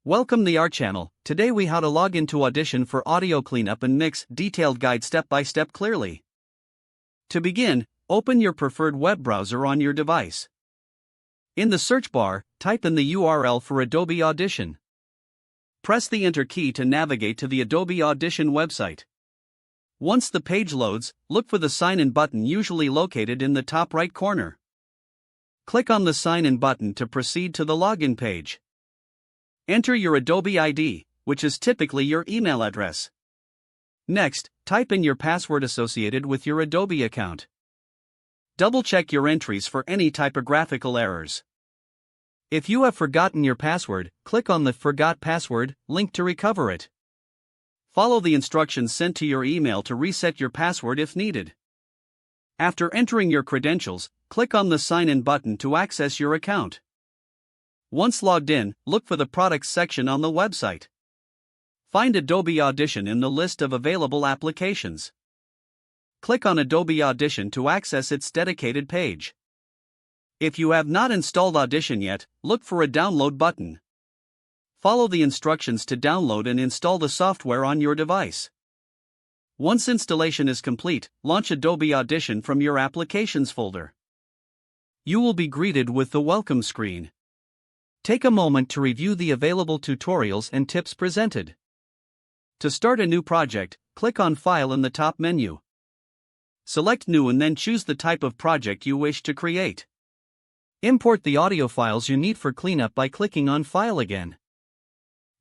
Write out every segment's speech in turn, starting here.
Welcome to our channel. Today we how to log into Audition for audio cleanup and mix, detailed guide step by step clearly. To begin, open your preferred web browser on your device. In the search bar, type in the URL for Adobe Audition. Press the Enter key to navigate to the Adobe Audition website. Once the page loads, look for the Sign In button usually located in the top right corner. Click on the Sign In button to proceed to the login page. Enter your Adobe ID, which is typically your email address. Next, type in your password associated with your Adobe account. Double-check your entries for any typographical errors. If you have forgotten your password, click on the Forgot Password link to recover it. Follow the instructions sent to your email to reset your password if needed. After entering your credentials, click on the Sign In button to access your account. Once logged in, look for the Products section on the website. Find Adobe Audition in the list of available applications. Click on Adobe Audition to access its dedicated page. If you have not installed Audition yet, look for a Download button. Follow the instructions to download and install the software on your device. Once installation is complete, launch Adobe Audition from your Applications folder. You will be greeted with the welcome screen. Take a moment to review the available tutorials and tips presented. To start a new project, click on File in the top menu. Select New and then choose the type of project you wish to create. Import the audio files you need for cleanup by clicking on File again.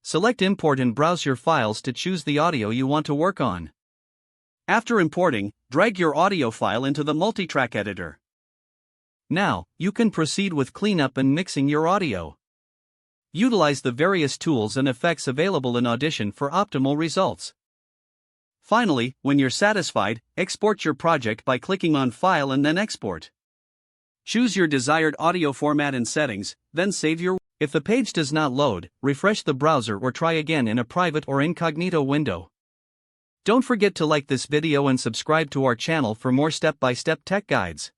Select Import and browse your files to choose the audio you want to work on. After importing, drag your audio file into the multitrack editor. Now, you can proceed with cleanup and mixing your audio. Utilize the various tools and effects available in Audition for optimal results. Finally, when you're satisfied, export your project by clicking on File and then Export. Choose your desired audio format and settings, then save your. If the page does not load, refresh the browser or try again in a private or incognito window. Don't forget to like this video and subscribe to our channel for more step-by-step tech guides.